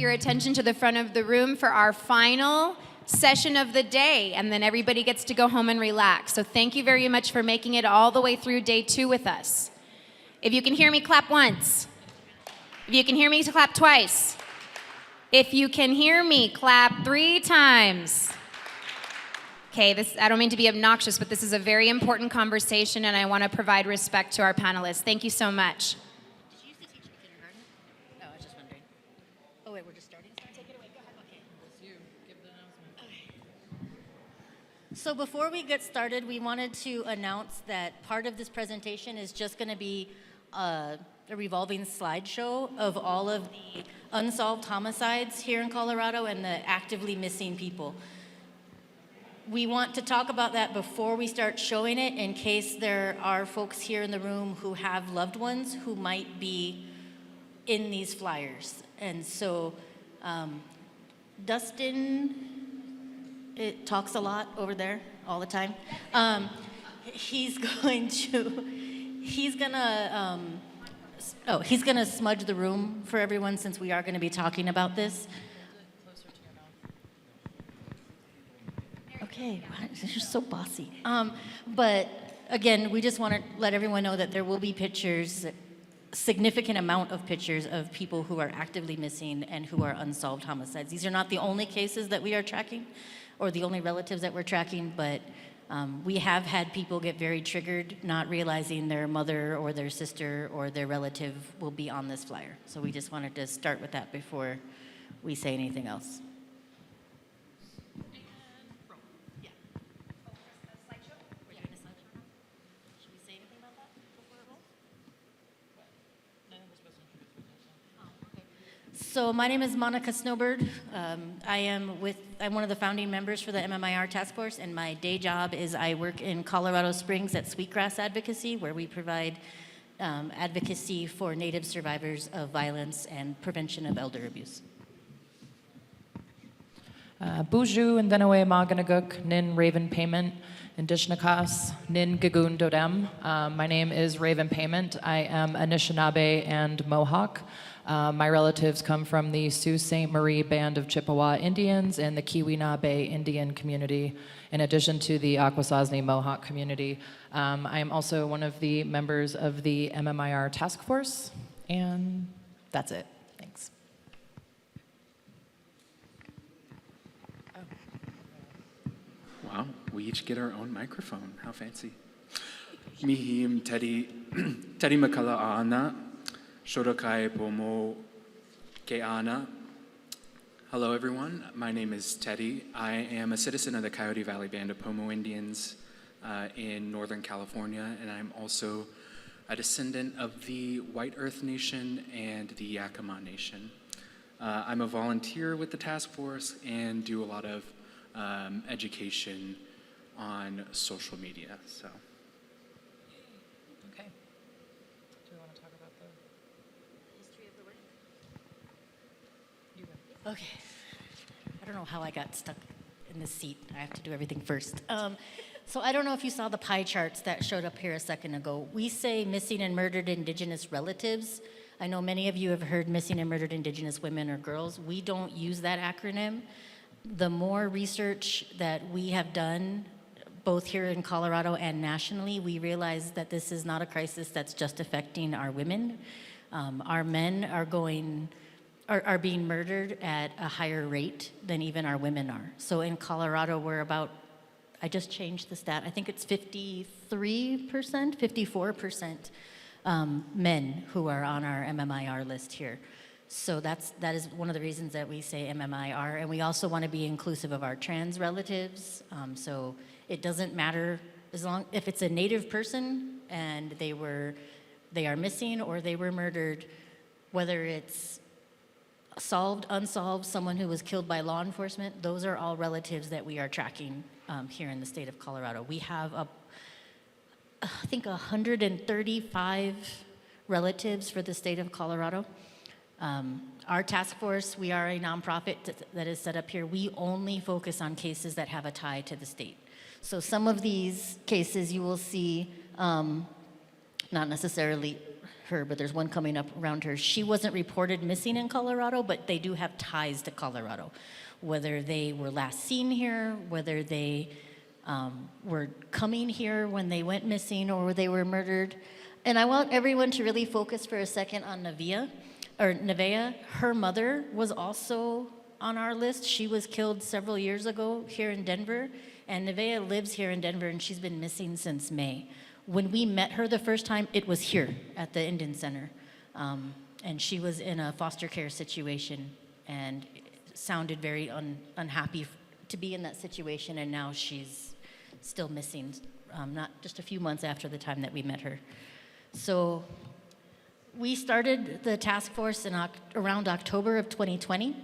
your attention to the front of the room for our final session of the day, and then everybody gets to go home and relax. So thank you very much for making it all the way through day 2 with us. If you can hear me, clap once. If you can hear me, clap twice. If you can hear me, clap 3 times. Okay, I don't mean to be obnoxious, but this is a very important conversation, and I want to provide respect to our panelists. Thank you so much. Did you used to teach in kindergarten? Oh, I was just wondering. Oh, wait, we're just starting? Take it away. Go ahead. Okay. It's you. Give the announcement. Okay. So before we get started, we wanted to announce that part of this presentation is just going to be a revolving slideshow of all of the unsolved homicides here in Colorado and the actively missing people. We want to talk about that before we start showing it, in case there are folks here in the room who have loved ones who might be in these flyers. And so Dustin, it talks a lot over there all the time. He's gonna smudge the room for everyone, since we are gonna be talking about this. Okay, you're so bossy. But again, we just want to let everyone know that there will be pictures, significant amount of pictures of people who are actively missing and who are unsolved homicides. These are not the only cases that we are tracking, or the only relatives that we're tracking, but we have had people get very triggered, not realizing their mother or their sister or their relative will be on this flyer. So we just wanted to start with that before we say anything else. So my name is Monycka Snowbird. I'm one of the founding members for the MMIR task force, and my day job is I work in Colorado Springs at Sweetgrass Advocacy, where we provide advocacy for Native survivors of violence and prevention of elder abuse. Buju and Denawe Maganaguk, Nin Raven Payment, Indigenous, Nin Gagoon Dodem. My name is Raven Payment. I am Anishinaabe and Mohawk. My relatives come from the Sault Ste. Marie Band of Chippewa Indians and the Keweenaw Bay Indian community, in addition to the Akwesasne Mohawk community. I am also one of the members of the MMIR task force, and that's it. Thanks. Wow, we each get our own microphone. How fancy. Mihim Teddy McCullough Ana. Shodokai Pomo Ke'ana. Hello, everyone. My name is Teddy. I am a citizen of the Coyote Valley Band of Pomo Indians in Northern California, and I'm also a descendant of the White Earth Nation and the Yakima Nation. I'm a volunteer with the task force and do a lot of education on social media. So. Okay. Do we want to talk about the history of the work? Okay. I don't know how I got stuck in this seat. I have to do everything first. So I don't know if you saw the pie charts that showed up here a second ago. We say missing and murdered Indigenous relatives. I know many of you have heard missing and murdered Indigenous women or girls. We don't use that acronym. The more research that we have done, both here in Colorado and nationally, we realize that this is not a crisis that's just affecting our women. Our men are being murdered at a higher rate than even our women are. So in Colorado, we're about, I just changed the stat, I think it's 53%, 54% men who are on our MMIR list here. So that is one of the reasons that we say MMIR, and we also want to be inclusive of our trans relatives. So it doesn't matter if it's a Native person and they are missing or they were murdered, whether it's solved, unsolved, someone who was killed by law enforcement, those are all relatives that we are tracking here in the state of Colorado. We have I think 135 relatives for the state of Colorado. Our task force, we are a nonprofit that is set up here. We only focus on cases that have a tie to the state. So some of these cases you will see not necessarily her, but there's one coming up around her. She wasn't reported missing in Colorado, but they do have ties to Colorado. Whether they were last seen here, whether they were coming here when they went missing or they were murdered. And I want everyone to really focus for a second on Nevaeh. Her mother was also on our list. She was killed several years ago here in Denver, and Nevaeh lives here in Denver, and she's been missing since May. When we met her the first time, it was here at the Indian Center, and she was in a foster care situation and sounded very unhappy to be in that situation, and now she's still missing, not just a few months after the time that we met her. So we started the task force in around October of 2020.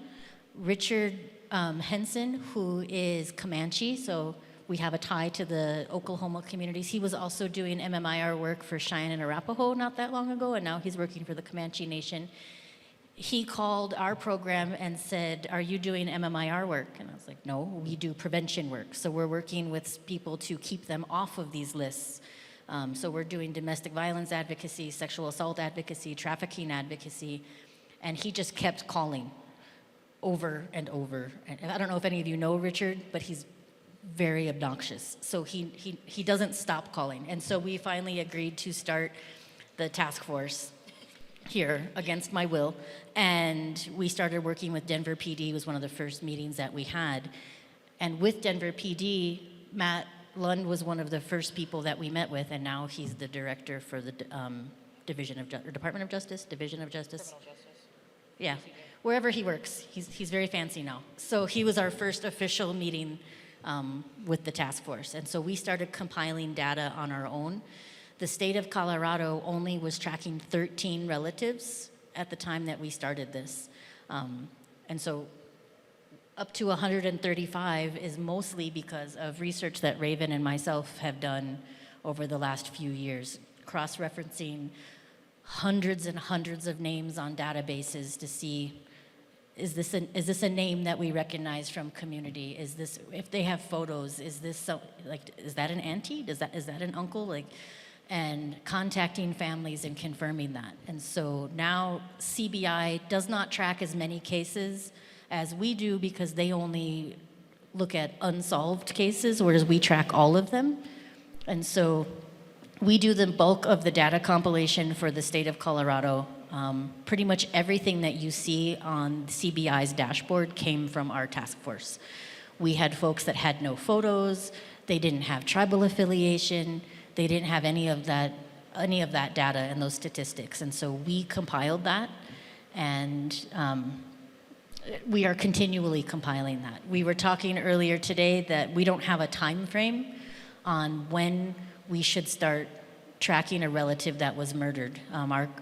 Richard Henson, who is Comanche, so we have a tie to the Oklahoma communities. He was also doing MMIR work for Cheyenne and Arapaho not that long ago, and now he's working for the Comanche Nation. He called our program and said, "Are you doing MMIR work?" And I was like, "No, we do prevention work." So we're working with people to keep them off of these lists. So we're doing domestic violence advocacy, sexual assault advocacy, trafficking advocacy, and he just kept calling over and over. And I don't know if any of you know Richard, but he's very obnoxious. So he doesn't stop calling. And so we finally agreed to start the task force here against my will. And we started working with Denver PD. It was one of the first meetings that we had. And with Denver PD, Matt Lund was one of the first people that we met with, and now he's the director for the Department of Justice, Division of Justice. Criminal Justice. Yeah, wherever he works, he's very fancy now. So he was our first official meeting with the task force, and so we started compiling data on our own. The state of Colorado only was tracking 13 relatives at the time that we started this, and so up to 135 is mostly because of research that Raven and myself have done over the last few years, cross-referencing hundreds and hundreds of names on databases to see, is this a name that we recognize from community? Is this, if they have photos, is this is that an auntie? Is that an uncle? And contacting families and confirming that. And so now CBI does not track as many cases as we do because they only look at unsolved cases, whereas we track all of them. And so we do the bulk of the data compilation for the state of Colorado. Pretty much everything that you see on CBI's dashboard came from our task force. We had folks that had no photos, they didn't have tribal affiliation, they didn't have any of that data and those statistics. And so we compiled that, and we are continually compiling that. We were talking earlier today that we don't have a time frame on when we should start tracking a relative that was murdered.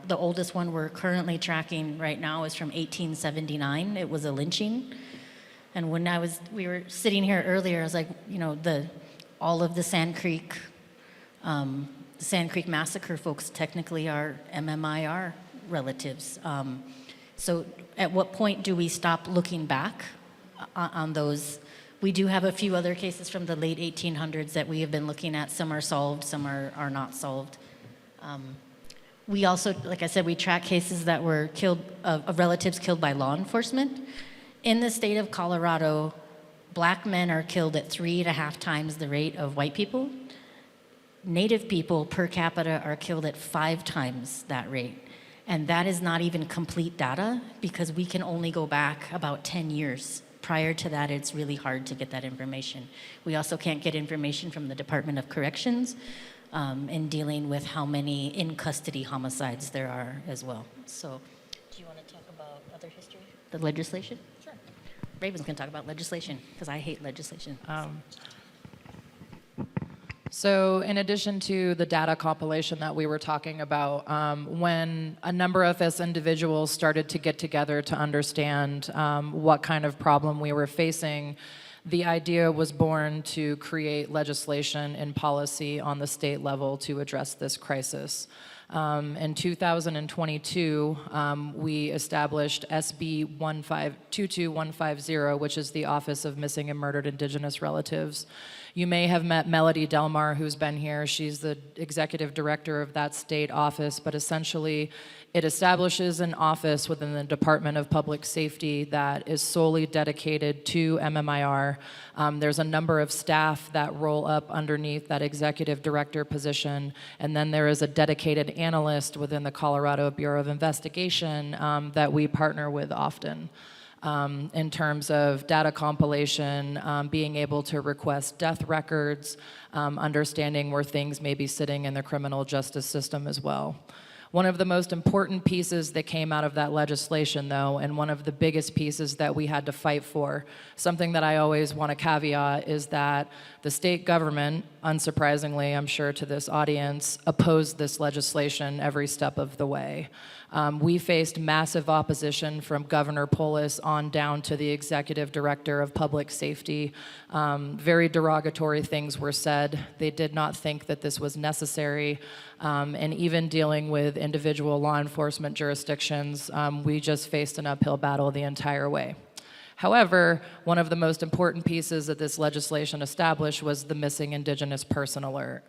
The oldest one we're currently tracking right now is from 1879. It was a lynching. And when we were sitting here earlier, I was like, all of the Sand Creek massacre folks technically are MMIR relatives. So at what point do we stop looking back on those? We do have a few other cases from the late 1800s that we have been looking at. Some are solved, some are not solved. We also, like I said, we track cases that were killed, of relatives killed by law enforcement. In the state of Colorado, Black men are killed at 3.5 times the rate of white people. Native people per capita are killed at 5 times that rate. And that is not even complete data because we can only go back about 10 years. Prior to that, it's really hard to get that information. We also can't get information from the Department of Corrections in dealing with how many in-custody homicides there are as well. So, do you want to talk about other history? The legislation? Sure. Raven's going to talk about legislation because I hate legislation. So in addition to the data compilation that we were talking about, when a number of us individuals started to get together to understand what kind of problem we were facing, the idea was born to create legislation and policy on the state level to address this crisis. In 2022, we established SB 22150, which is the Office of Missing and Murdered Indigenous Relatives. You may have met Melody Delmar, who's been here. She's the executive director of that state office, but essentially it establishes an office within the Department of Public Safety that is solely dedicated to MMIR. There's a number of staff that roll up underneath that executive director position, and then there is a dedicated analyst within the Colorado Bureau of Investigation that we partner with often. In terms of data compilation, being able to request death records, understanding where things may be sitting in the criminal justice system as well. One of the most important pieces that came out of that legislation, though, and one of the biggest pieces that we had to fight for, something that I always want to caveat, is that the state government, unsurprisingly, I'm sure to this audience, opposed this legislation every step of the way. We faced massive opposition from Governor Polis on down to the Executive Director of Public Safety. Very derogatory things were said. They did not think that this was necessary. And even dealing with individual law enforcement jurisdictions, we just faced an uphill battle the entire way. However, one of the most important pieces that this legislation established was the missing Indigenous person alert.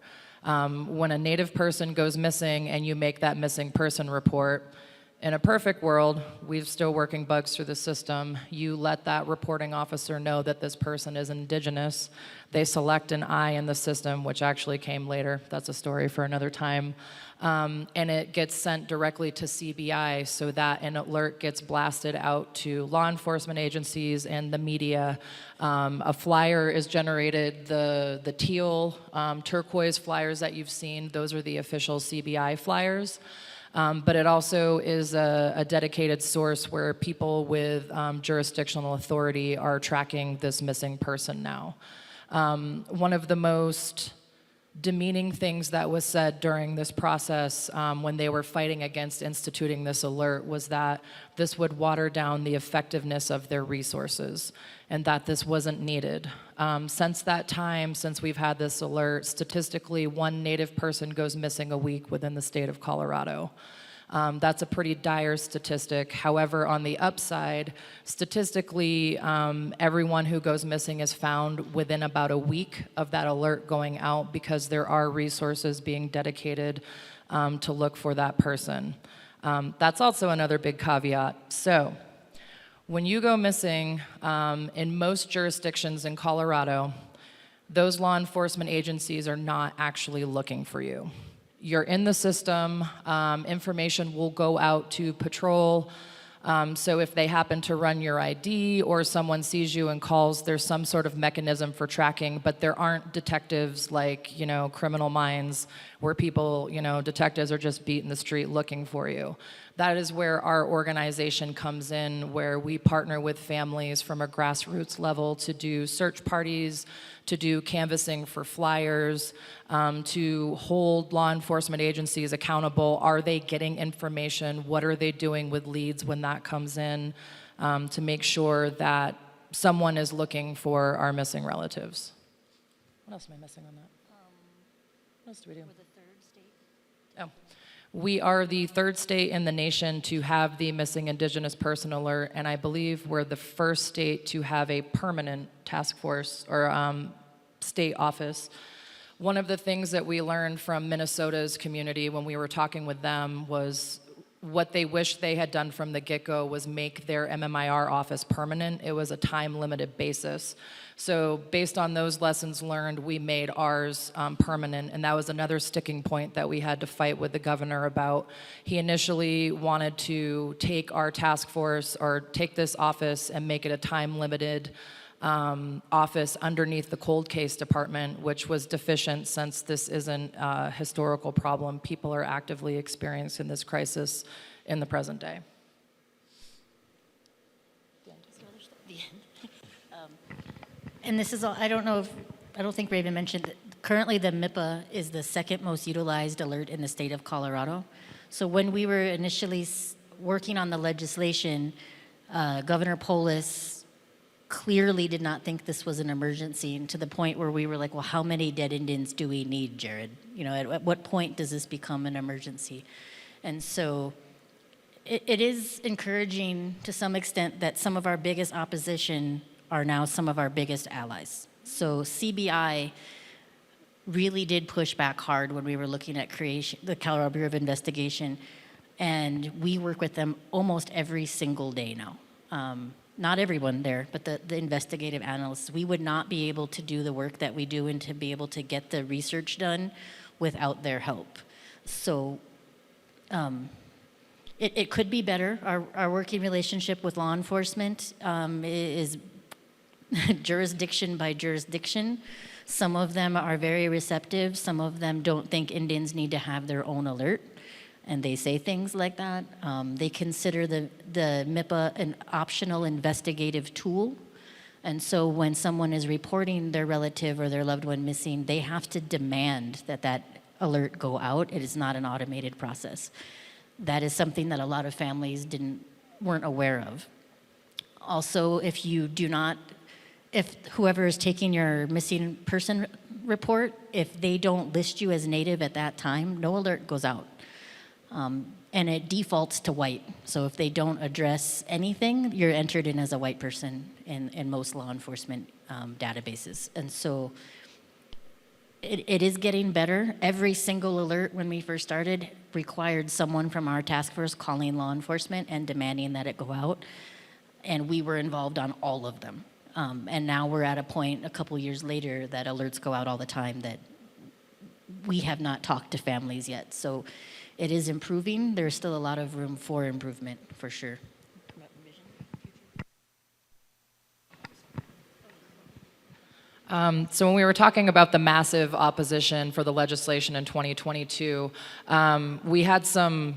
When a Native person goes missing and you make that missing person report, in a perfect world, we're still working bugs through the system. You let that reporting officer know that this person is Indigenous. They select an I in the system, which actually came later. That's a story for another time. And it gets sent directly to CBI so that an alert gets blasted out to law enforcement agencies and the media. A flyer is generated, the teal, turquoise flyers that you've seen, those are the official CBI flyers. But it also is a dedicated source where people with jurisdictional authority are tracking this missing person now. One of the most demeaning things that was said during this process when they were fighting against instituting this alert was that this would water down the effectiveness of their resources and that this wasn't needed. Since that time, since we've had this alert, statistically, one Native person goes missing a week within the state of Colorado. That's a pretty dire statistic. However, on the upside, statistically, everyone who goes missing is found within about a week of that alert going out because there are resources being dedicated to look for that person. That's also another big caveat. So, when you go missing, in most jurisdictions in Colorado, those law enforcement agencies are not actually looking for you. You're in the system, information will go out to patrol, so if they happen to run your ID or someone sees you and calls, there's some sort of mechanism for tracking, but there aren't detectives like, Criminal Minds where people, detectives are just beating the street looking for you. That is where our organization comes in, where we partner with families from a grassroots level to do search parties, to do canvassing for flyers, to hold law enforcement agencies accountable. Are they getting information? What are they doing with leads when that comes in, to make sure that someone is looking for our missing relatives? What else am I missing on that? What else do we do? Oh. We are the third state in the nation to have the missing Indigenous person alert, and I believe we're the first state to have a permanent task force or state office. One of the things that we learned from Minnesota's community when we were talking with them was what they wished they had done from the get-go was make their MMIR office permanent. It was a time-limited basis. So based on those lessons learned, we made ours permanent, and that was another sticking point that we had to fight with the governor about. He initially wanted to take our task force or take this office and make it a time-limited office underneath the cold case department, which was deficient since this isn't a historical problem. People are actively experiencing this crisis in the present day. And this is all, I don't think Raven mentioned that currently the MIPA is the second most utilized alert in the state of Colorado. So when we were initially working on the legislation, Governor Polis clearly did not think this was an emergency, and to the point where we were like, well, how many dead Indians do we need, Jared? At what point does this become an emergency? And so it is encouraging to some extent that some of our biggest opposition are now some of our biggest allies. So CBI really did push back hard when we were looking at the Colorado Bureau of Investigation, and we work with them almost every single day now. Not everyone there, but the investigative analysts. We would not be able to do the work that we do and to be able to get the research done without their help. So it could be better. Our working relationship with law enforcement is jurisdiction by jurisdiction. Some of them are very receptive. Some of them don't think Indians need to have their own alert, and they say things like that. They consider the MIPA an optional investigative tool. And so when someone is reporting their relative or their loved one missing, they have to demand that that alert go out. It is not an automated process. That is something that a lot of families weren't aware of. Also, if whoever is taking your missing person report, if they don't list you as Native at that time, no alert goes out. And it defaults to white. So if they don't address anything, you're entered in as a white person in most law enforcement databases. And so it is getting better. Every single alert when we first started required someone from our task force calling law enforcement and demanding that it go out. And we were involved on all of them. And now we're at a point a couple years later that alerts go out all the time that we have not talked to families yet. So it is improving. There's still a lot of room for improvement, for sure. So when we were talking about the massive opposition for the legislation in 2022, we had some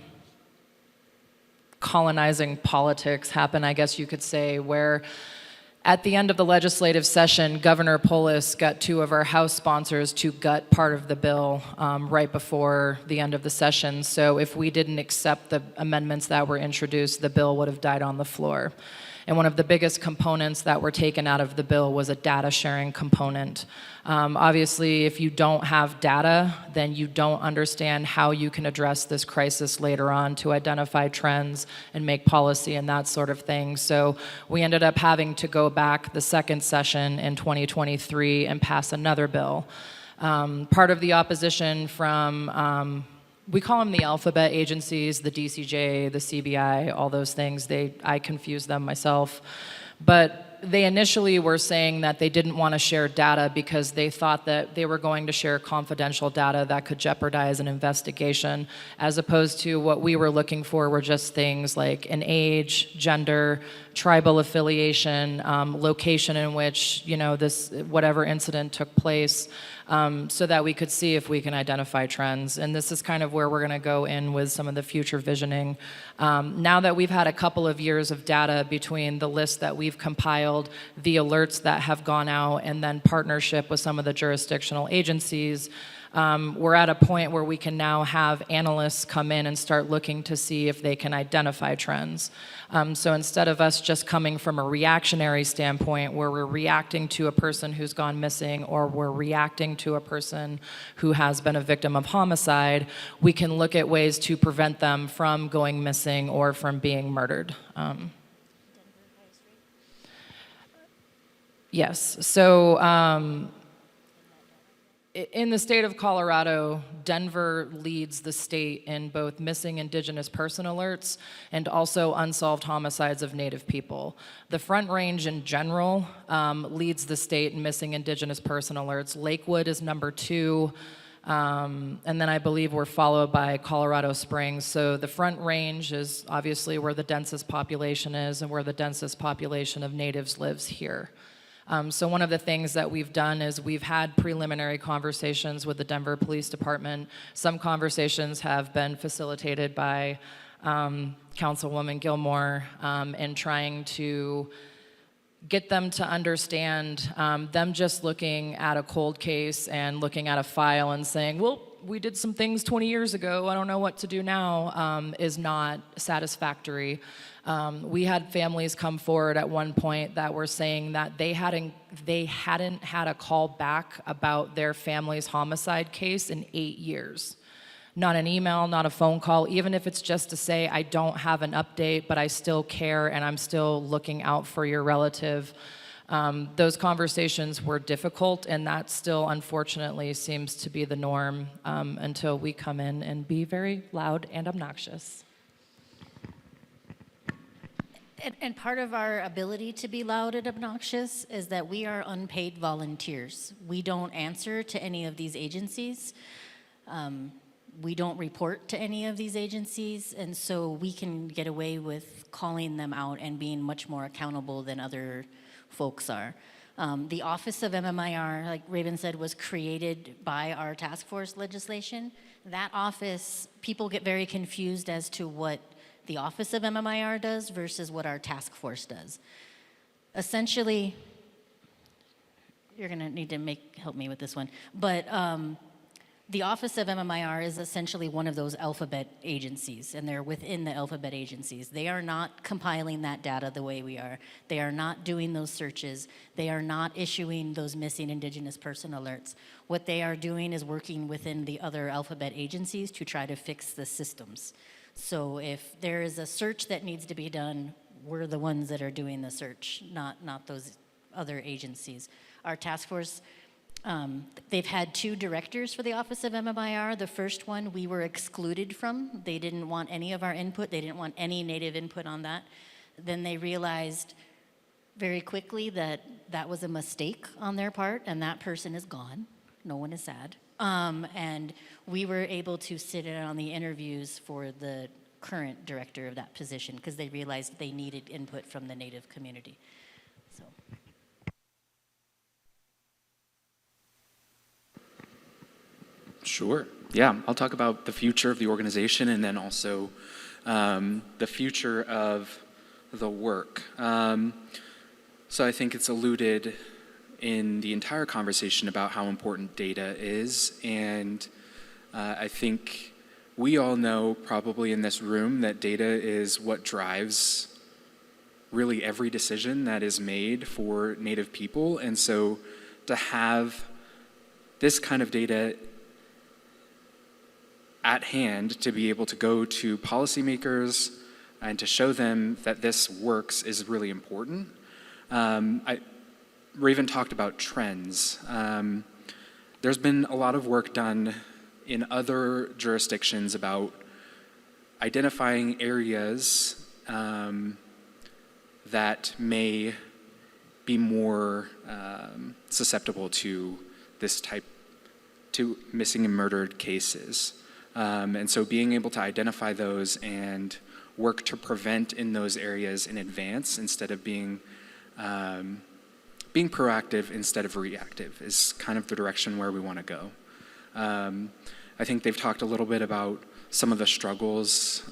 colonizing politics happen, I guess you could say, where at the end of the legislative session, Governor Polis got two of our House sponsors to gut part of the bill right before the end of the session. So if we didn't accept the amendments that were introduced, the bill would have died on the floor. And one of the biggest components that were taken out of the bill was a data sharing component. Obviously, if you don't have data, then you don't understand how you can address this crisis later on to identify trends and make policy and that sort of thing. So we ended up having to go back the second session in 2023 and pass another bill. Part of the opposition from we call them the alphabet agencies, the DCJ, the CBI, all those things. I confuse them myself. But they initially were saying that they didn't want to share data because they thought that they were going to share confidential data that could jeopardize an investigation, as opposed to what we were looking for were just things like an age, gender, tribal affiliation, location in which, this whatever incident took place, so that we could see if we can identify trends. And this is kind of where we're going to go in with some of the future visioning. Now that we've had a couple of years of data between the list that we've compiled, the alerts that have gone out, and then partnership with some of the jurisdictional agencies, we're at a point where we can now have analysts come in and start looking to see if they can identify trends. So instead of us just coming from a reactionary standpoint where we're reacting to a person who's gone missing or we're reacting to a person who has been a victim of homicide, we can look at ways to prevent them from going missing or from being murdered. Yes, so in the state of Colorado, Denver leads the state in both missing Indigenous person alerts and also unsolved homicides of Native people. The Front Range in general leads the state in missing Indigenous person alerts. Lakewood is number 2, and then I believe we're followed by Colorado Springs. So the Front Range is obviously where the densest population is and where the densest population of Natives lives here. So one of the things that we've done is we've had preliminary conversations with the Denver Police Department. Some conversations have been facilitated by Councilwoman Gilmore in trying to get them to understand them just looking at a cold case and looking at a file and saying, well, we did some things 20 years ago, I don't know what to do now, is not satisfactory. We had families come forward at one point that were saying that they hadn't had a call back about their family's homicide case in 8 years. Not an email, not a phone call, even if it's just to say, I don't have an update, but I still care and I'm still looking out for your relative. Those conversations were difficult, and that still, unfortunately, seems to be the norm until we come in and be very loud and obnoxious. And part of our ability to be loud and obnoxious is that we are unpaid volunteers. We don't answer to any of these agencies. We don't report to any of these agencies, and so we can get away with calling them out and being much more accountable than other folks are. The Office of MMIR, like Raven said, was created by our task force legislation. That office, people get very confused as to what the Office of MMIR does versus what our task force does. Essentially, you're gonna need to help me with this one, but the Office of MMIR is essentially one of those alphabet agencies, and they're within the alphabet agencies. They are not compiling that data the way we are. They are not doing those searches. They are not issuing those missing Indigenous person alerts. What they are doing is working within the other alphabet agencies to try to fix the systems. So if there is a search that needs to be done, we're the ones that are doing the search, not those other agencies. Our task force, they've had 2 directors for the Office of MMIR. The first one we were excluded from. They didn't want any of our input. They didn't want any Native input on that. Then they realized very quickly that that was a mistake on their part, and that person is gone. No one is sad. And we were able to sit in on the interviews for the current director of that position because they realized they needed input from the Native community. So. Sure. Yeah, I'll talk about the future of the organization and then also the future of the work. So I think it's alluded in the entire conversation about how important data is, and I think we all know probably in this room that data is what drives really every decision that is made for Native people, and so to have this kind of data at hand to be able to go to policymakers and to show them that this works is really important. Raven talked about trends. There's been a lot of work done in other jurisdictions about identifying areas that may be more susceptible to to missing and murdered cases. And so being able to identify those and work to prevent in those areas in advance instead of being proactive instead of reactive is kind of the direction where we want to go. I think they've talked a little bit about some of the struggles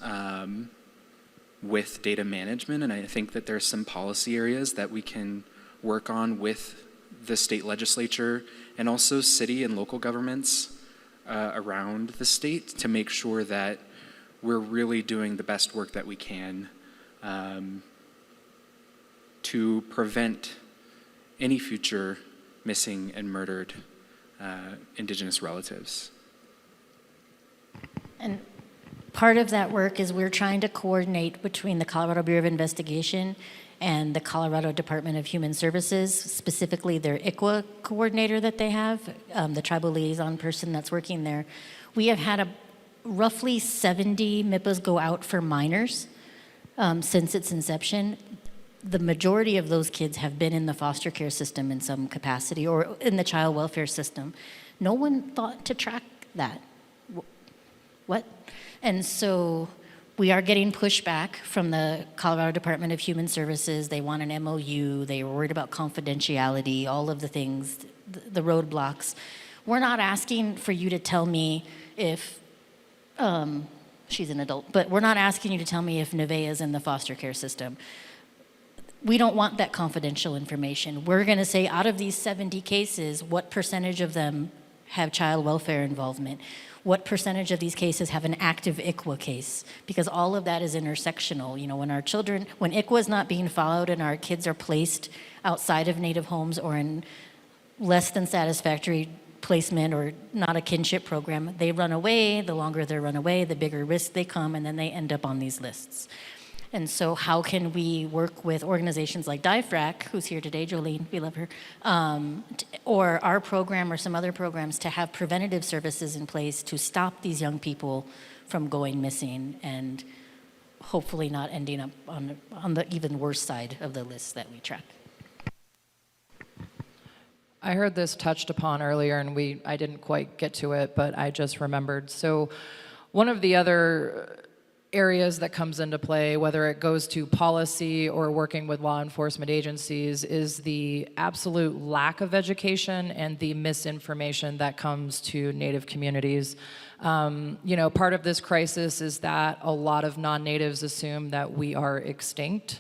with data management, and I think that there's some policy areas that we can work on with the state legislature and also city and local governments around the state to make sure that we're really doing the best work that we can to prevent any future missing and murdered Indigenous relatives. And part of that work is we're trying to coordinate between the Colorado Bureau of Investigation and the Colorado Department of Human Services, specifically their ICWA coordinator that they have, the tribal liaison person that's working there. We have had roughly 70 MIPAs go out for minors since its inception. The majority of those kids have been in the foster care system in some capacity or in the child welfare system. No one thought to track that. What? And so we are getting pushback from the Colorado Department of Human Services. They want an MOU. They were worried about confidentiality, all of the things, the roadblocks. We're not asking for you to tell me if, she's an adult, but we're not asking you to tell me if Nevaeh is in the foster care system. We don't want that confidential information. We're going to say out of these 70 cases, what percentage of them have child welfare involvement? What percentage of these cases have an active ICWA case? Because all of that is intersectional. You know, when ICWA is not being followed and our kids are placed outside of Native homes or in less than satisfactory placement or not a kinship program, they run away. The longer they run away, the bigger risk they come, and then they end up on these lists. And so how can we work with organizations like DIFRAC, who's here today, Jolene, we love her, or our program or some other programs to have preventative services in place to stop these young people from going missing and hopefully not ending up on the even worse side of the list that we track. I heard this touched upon earlier, and I didn't quite get to it, but I just remembered. So one of the other areas that comes into play, whether it goes to policy or working with law enforcement agencies, is the absolute lack of education and the misinformation that comes to Native communities. Part of this crisis is that a lot of non-Natives assume that we are extinct,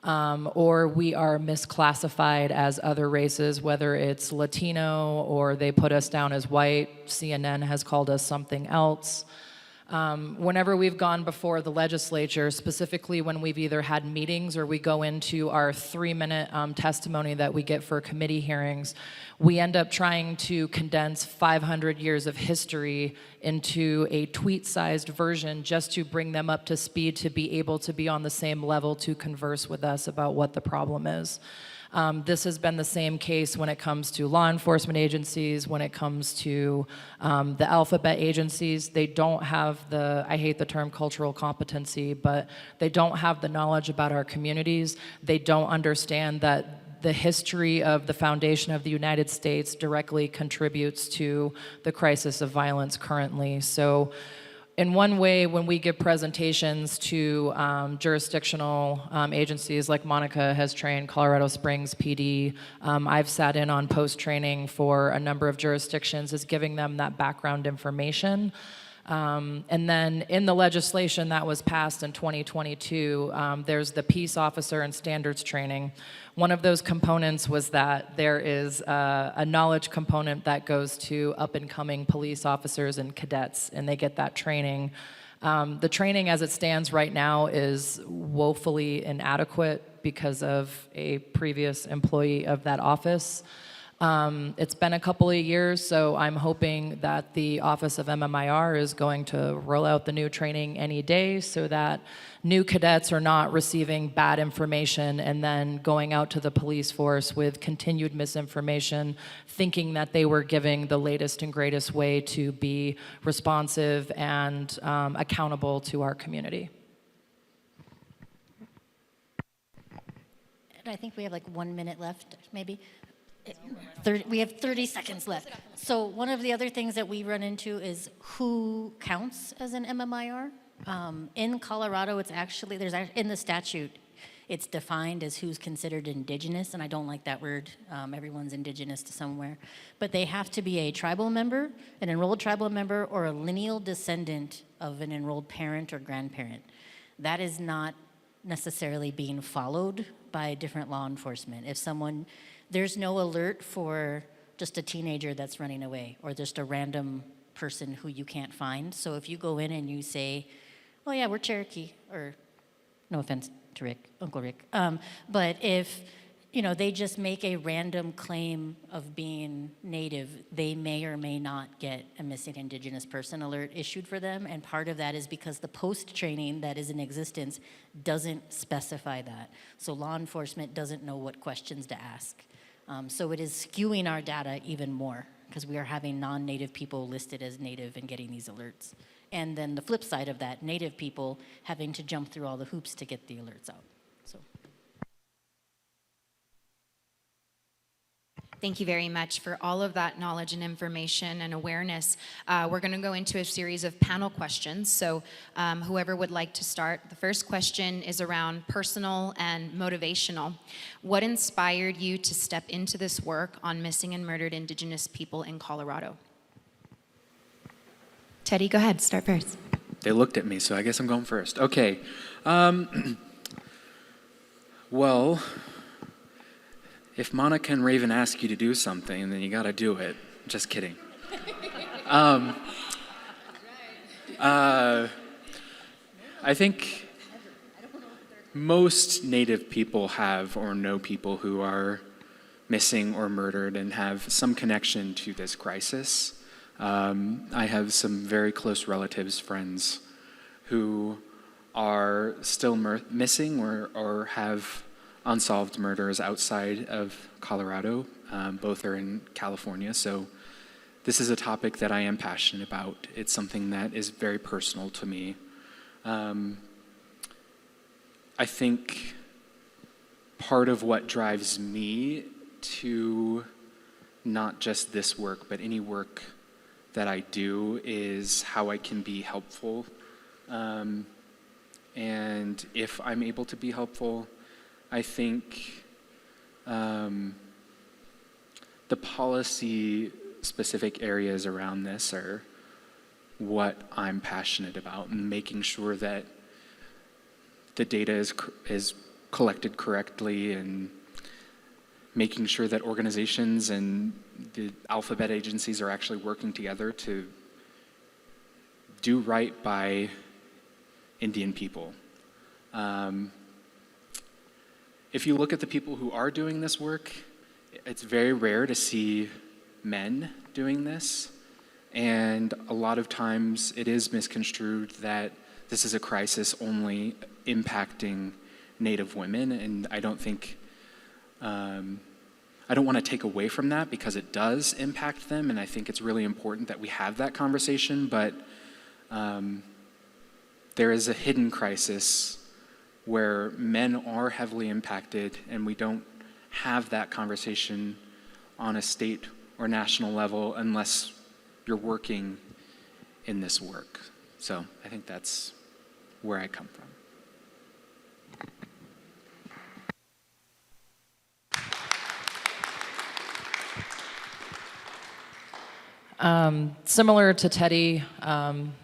or we are misclassified as other races, whether it's Latino or they put us down as white. CNN has called us something else. Whenever we've gone before the legislature, specifically when we've either had meetings or we go into our 3-minute testimony that we get for committee hearings, we end up trying to condense 500 years of history into a tweet-sized version just to bring them up to speed to be able to be on the same level to converse with us about what the problem is. This has been the same case when it comes to law enforcement agencies, when it comes to the alphabet agencies. They don't have I hate the term cultural competency, but they don't have the knowledge about our communities. They don't understand that the history of the foundation of the United States directly contributes to the crisis of violence currently. So in one way, when we give presentations to jurisdictional agencies like Monycka has trained, Colorado Springs PD, I've sat in on post-training for a number of jurisdictions, is giving them that background information. And then in the legislation that was passed in 2022, there's the peace officer and standards training. One of those components was that there is a knowledge component that goes to up-and-coming police officers and cadets, and they get that training. The training as it stands right now is woefully inadequate because of a previous employee of that office. It's been a couple of years, so I'm hoping that the Office of MMIR is going to roll out the new training any day so that new cadets are not receiving bad information and then going out to the police force with continued misinformation, thinking that they were giving the latest and greatest way to be responsive and accountable to our community. And I think we have like 1 minute left, maybe. We have 30 seconds left. So one of the other things that we run into is who counts as an MMIR. In Colorado, it's actually, in the statute, it's defined as who's considered indigenous, and I don't like that word. Everyone's indigenous to somewhere. But they have to be a tribal member, an enrolled tribal member, or a lineal descendant of an enrolled parent or grandparent. That is not necessarily being followed by different law enforcement. There's no alert for just a teenager that's running away or just a random person who you can't find. So if you go in and you say, oh yeah, we're Cherokee, or no offense to Rick, Uncle Rick, but if they just make a random claim of being Native, they may or may not get a missing Indigenous person alert issued for them, and part of that is because the post-training that is in existence doesn't specify that. So law enforcement doesn't know what questions to ask. So it is skewing our data even more because we are having non-Native people listed as Native and getting these alerts. And then the flip side of that, Native people having to jump through all the hoops to get the alerts out. So. Thank you very much for all of that knowledge and information and awareness. We're going to go into a series of panel questions. So whoever would like to start, the first question is around personal and motivational. What inspired you to step into this work on missing and murdered Indigenous people in Colorado? Teddy, go ahead, start first. They looked at me, so I guess I'm going first. Okay. Well, if Monycka and Raven ask you to do something, then you got to do it. Just kidding. I think most Native people have or know people who are missing or murdered and have some connection to this crisis. I have some very close relatives, friends, who are still missing or have unsolved murders outside of Colorado. Both are in California, so this is a topic that I am passionate about. It's something that is very personal to me. I think part of what drives me to not just this work, but any work that I do is how I can be helpful. And if I'm able to be helpful, I think the policy specific areas around this are what I'm passionate about, and making sure that the data is collected correctly, and making sure that organizations and the alphabet agencies are actually working together to do right by Indian people. If you look at the people who are doing this work, it's very rare to see men doing this, and a lot of times it is misconstrued that this is a crisis only impacting Native women, and I don't think, I don't want to take away from that, because it does impact them, and I think it's really important that we have that conversation, but there is a hidden crisis where men are heavily impacted, and we don't have that conversation on a state or national level unless you're working in this work. So I think that's where I come from. Similar to Teddy,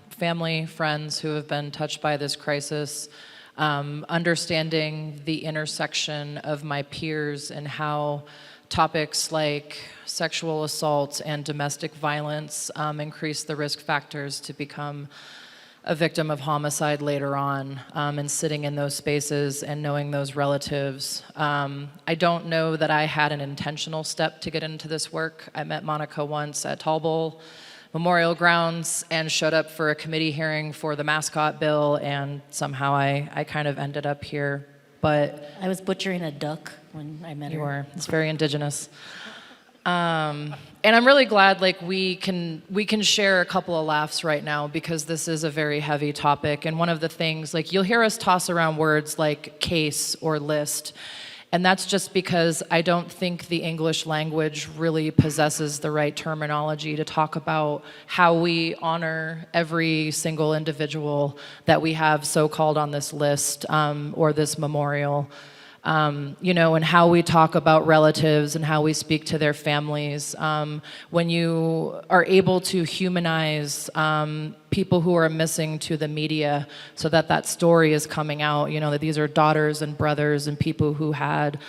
family, friends who have been touched by this crisis, understanding the intersection of my peers and how topics like sexual assault and domestic violence increase the risk factors to become a victim of homicide later on, and sitting in those spaces and knowing those relatives. I don't know that I had an intentional step to get into this work. I met Monycka once at Tall Bowl Memorial Grounds and showed up for a committee hearing for the mascot bill, and somehow I kind of ended up here. But I was butchering a duck when I met her. you were. It's very indigenous. And I'm really glad we can share a couple of laughs right now, because this is a very heavy topic. And one of the things, you'll hear us toss around words like case or list, and that's just because I don't think the English language really possesses the right terminology to talk about how we honor every single individual that we have so-called on this list, or this memorial. And how we talk about relatives and how we speak to their families. When you are able to humanize people who are missing to the media, so that story is coming out, that these are daughters and brothers and people who had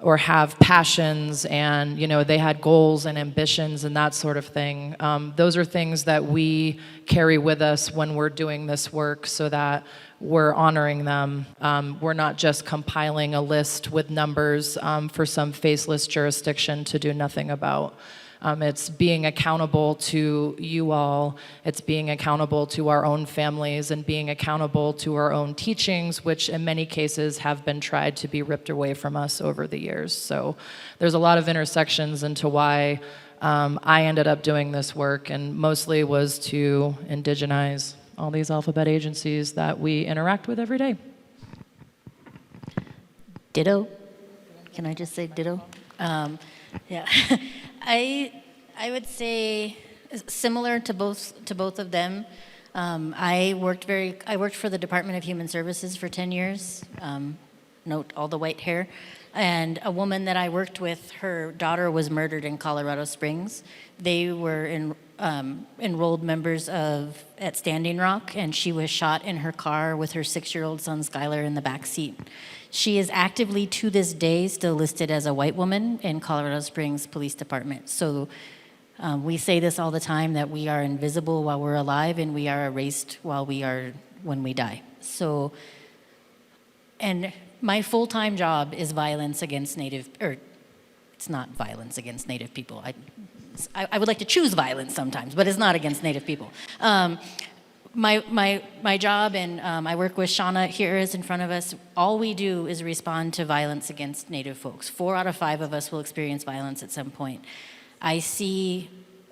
or have passions, and they had goals and ambitions and that sort of thing. Those are things that we carry with us when we're doing this work, so that we're honoring them. We're not just compiling a list with numbers for some faceless jurisdiction to do nothing about. It's being accountable to you all. It's being accountable to our own families, and being accountable to our own teachings, which in many cases have been tried to be ripped away from us over the years. So there's a lot of intersections into why I ended up doing this work, and mostly was to indigenize all these alphabet agencies that we interact with every day. Ditto. Can I just say ditto? Yeah. I would say similar to both of them. I worked for the Department of Human Services for 10 years. Note all the white hair. And a woman that I worked with, her daughter was murdered in Colorado Springs. They were enrolled members at Standing Rock, and she was shot in her car with her 6-year-old son Skylar in the back seat. She is actively, to this day, still listed as a white woman in Colorado Springs Police Department. So we say this all the time, that we are invisible while we're alive, and we are erased when we die. So, and my full-time job is violence against it's not violence against Native people. I would like to choose violence sometimes, but it's not against Native people. my job, and I work with Shauna here is in front of us, all we do is respond to violence against Native folks. 4 out of 5 of us will experience violence at some point. I see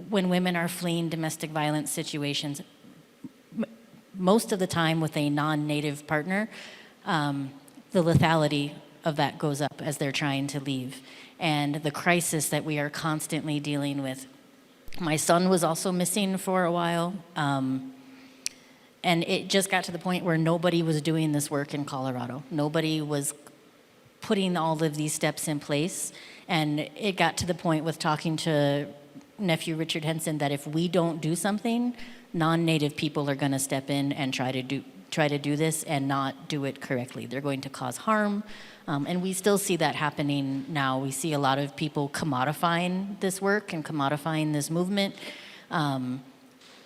when women are fleeing domestic violence situations, most of the time with a non-Native partner, the lethality of that goes up as they're trying to leave. And the crisis that we are constantly dealing with. My son was also missing for a while. And it just got to the point where nobody was doing this work in Colorado. Nobody was putting all of these steps in place. And it got to the point with talking to nephew Richard Henson that if we don't do something, non-Native people are going to step in and try to do this and not do it correctly. They're going to cause harm. And we still see that happening now. We see a lot of people commodifying this work and commodifying this movement.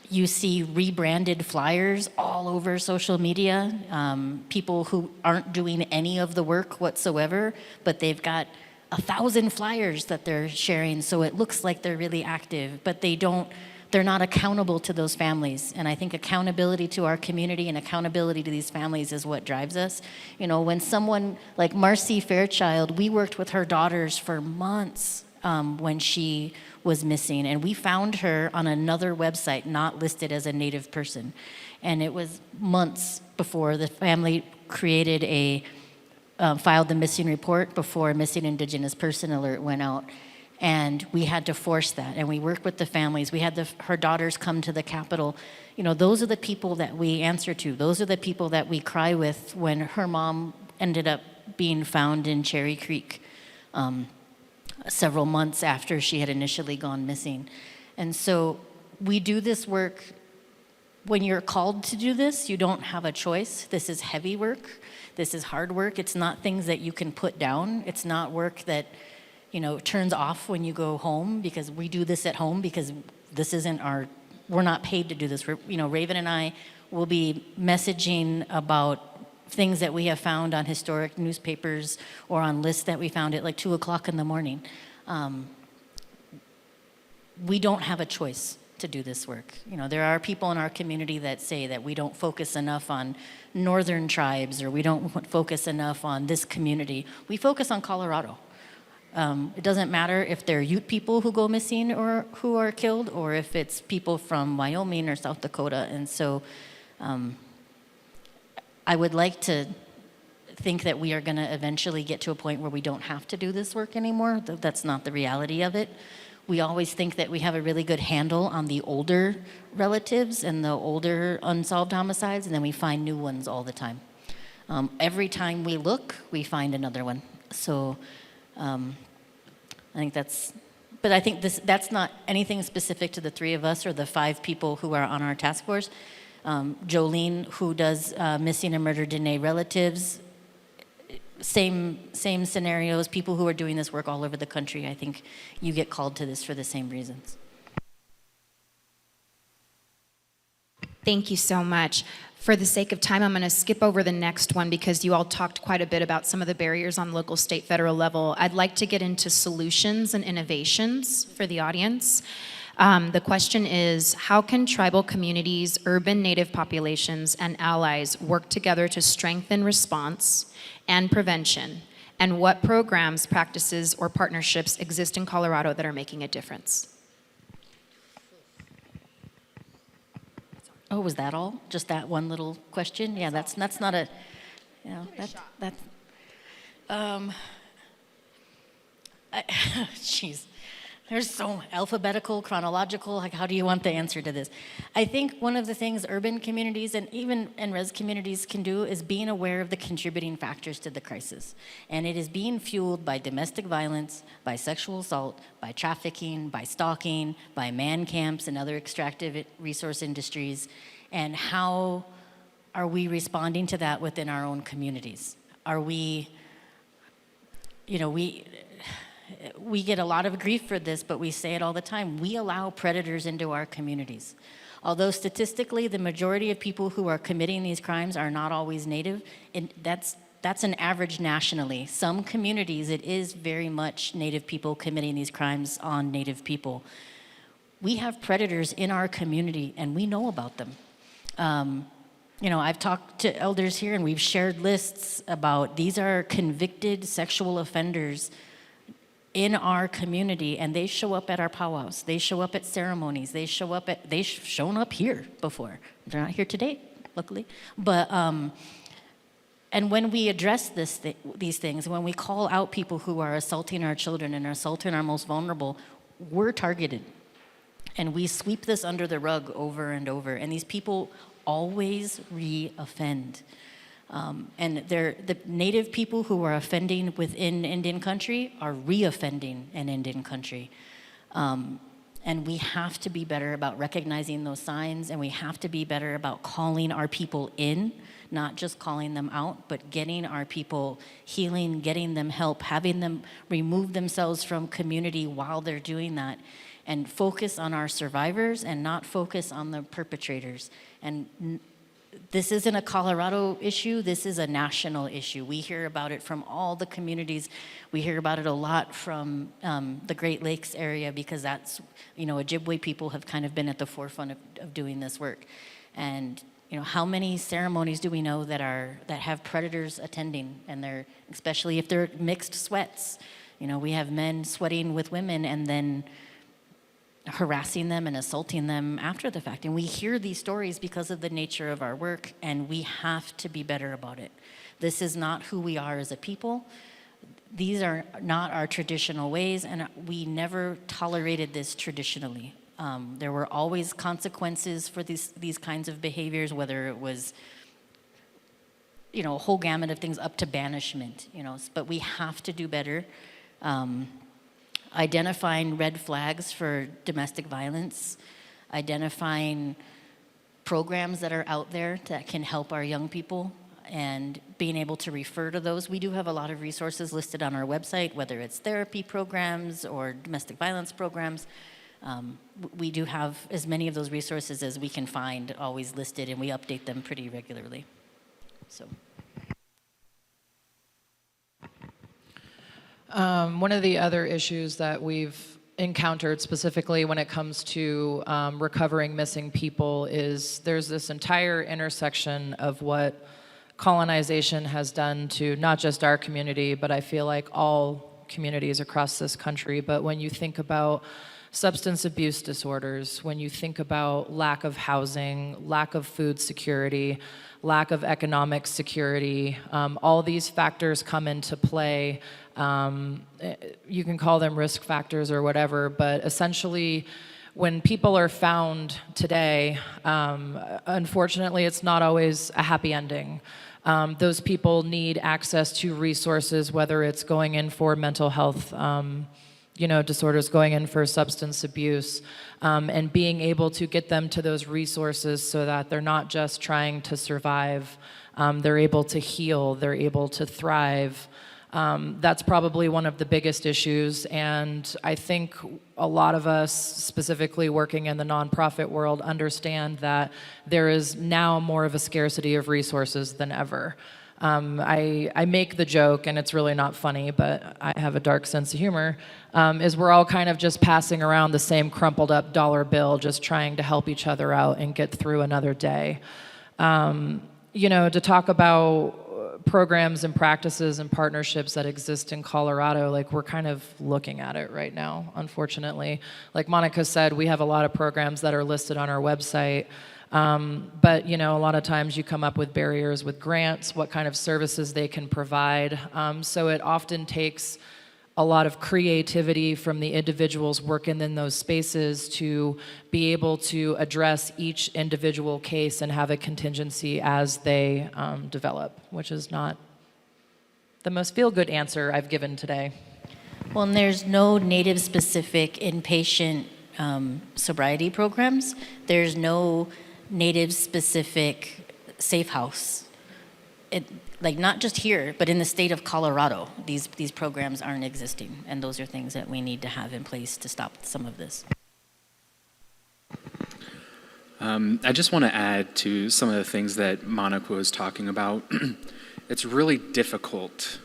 You see rebranded flyers all over social media, people who aren't doing any of the work whatsoever, but they've got 1,000 flyers that they're sharing, so it looks like they're really active, but they're not accountable to those families. And I think accountability to our community and accountability to these families is what drives us. You know, when someone like Marcy Fairchild, we worked with her daughters for months when she was missing, and we found her on another website not listed as a Native person. And it was months before the family created filed the missing report, before a missing Indigenous person alert went out. And we had to force that, and we worked with the families. We had her daughters come to the Capitol. You know, those are the people that we answer to. Those are the people that we cry with when her mom ended up being found in Cherry Creek several months after she had initially gone missing. And so we do this work. When you're called to do this, you don't have a choice. This is heavy work. This is hard work. It's not things that you can put down. It's not work that, you know, turns off when you go home, because we do this at home because this isn't we're not paid to do this. Raven and I will be messaging about things that we have found on historic newspapers or on lists that we found at like 2 o'clock in the morning. We don't have a choice to do this work. You know, there are people in our community that say that we don't focus enough on northern tribes, or we don't focus enough on this community. We focus on Colorado. It doesn't matter if they're Ute people who go missing or who are killed, or if it's people from Wyoming or South Dakota. And so I would like to think that we are going to eventually get to a point where we don't have to do this work anymore. That's not the reality of it. We always think that we have a really good handle on the older relatives and the older unsolved homicides, and then we find new ones all the time. Every time we look, we find another one. So I think that's not anything specific to the 3 of us or the 5 people who are on our task force. Jolene, who does missing and murdered Dene relatives, same scenarios, people who are doing this work all over the country. I think you get called to this for the same reasons. Thank you so much. For the sake of time, I'm going to skip over the next one because you all talked quite a bit about some of the barriers on local, state, federal level. I'd like to get into solutions and innovations for the audience. The question is, how can tribal communities, urban Native populations, and allies work together to strengthen response and prevention? And what programs, practices, or partnerships exist in Colorado that are making a difference? Oh, was that all? Just that one little question? Yeah, that's not a, you know, jeez. There's so alphabetical, chronological, like how do you want the answer to this? I think one of the things urban communities and even res communities can do is being aware of the contributing factors to the crisis. And it is being fueled by domestic violence, by sexual assault, by trafficking, by stalking, by man camps and other extractive resource industries. And how are we responding to that within our own communities? Are we, you know, we get a lot of grief for this, but we say it all the time. We allow predators into our communities. Although statistically, the majority of people who are committing these crimes are not always Native, and that's an average nationally. Some communities, it is very much Native people committing these crimes on Native people. We have predators in our community, and we know about them. I've talked to elders here and we've shared lists about these are convicted sexual offenders in our community, and they show up at our powwows. They show up at ceremonies. They've shown up here before. They're not here today, luckily. But, and when we address these things, when we call out people who are assaulting our children and are assaulting our most vulnerable, we're targeted. And we sweep this under the rug over and over. And these people always re-offend. And the native people who are offending within Indian country are re-offending in Indian country. And we have to be better about recognizing those signs, and we have to be better about calling our people in, not just calling them out, but getting our people healing, getting them help, having them remove themselves from community while they're doing that, and focus on our survivors and not focus on the perpetrators. And this isn't a Colorado issue, this is a national issue. We hear about it from all the communities. We hear about it a lot from the Great Lakes area, because that's, Ojibwe people have kind of been at the forefront of doing this work. And how many ceremonies do we know that have predators attending, and especially if they're mixed sweats. We have men sweating with women and then harassing them and assaulting them after the fact. And we hear these stories because of the nature of our work, and we have to be better about it. This is not who we are as a people. These are not our traditional ways, and we never tolerated this traditionally. There were always consequences for these kinds of behaviors, whether it was, a whole gamut of things up to banishment, but we have to do better. Identifying red flags for domestic violence, identifying programs that are out there that can help our young people, and being able to refer to those. We do have a lot of resources listed on our website, whether it's therapy programs or domestic violence programs. We do have as many of those resources as we can find always listed, and we update them pretty regularly. So. One of the other issues that we've encountered specifically when it comes to recovering missing people is there's this entire intersection of what colonization has done to not just our community, but I feel like all communities across this country. But when you think about substance abuse disorders, when you think about lack of housing, lack of food security, lack of economic security, all these factors come into play. You can call them risk factors or whatever, but essentially when people are found today, unfortunately it's not always a happy ending. Those people need access to resources, whether it's going in for mental health disorders, going in for substance abuse, and being able to get them to those resources so that they're not just trying to survive, they're able to heal, they're able to thrive. That's probably one of the biggest issues, and I think a lot of us, specifically working in the nonprofit world, understand that there is now more of a scarcity of resources than ever. I make the joke, and it's really not funny, but I have a dark sense of humor, is we're all kind of just passing around the same crumpled up dollar bill, just trying to help each other out and get through another day. To talk about programs and practices and partnerships that exist in Colorado, like we're kind of looking at it right now, unfortunately. Like Monycka said, we have a lot of programs that are listed on our website. But a lot of times you come up with barriers with grants, what kind of services they can provide. So it often takes a lot of creativity from the individuals working in those spaces to be able to address each individual case and have a contingency as they develop, which is not the most feel-good answer I've given today. Well, and there's no Native-specific inpatient sobriety programs. There's no Native-specific safe house. Not just here, but in the state of Colorado, these programs aren't existing, and those are things that we need to have in place to stop some of this. I just want to add to some of the things that Monycka was talking about. It's really difficult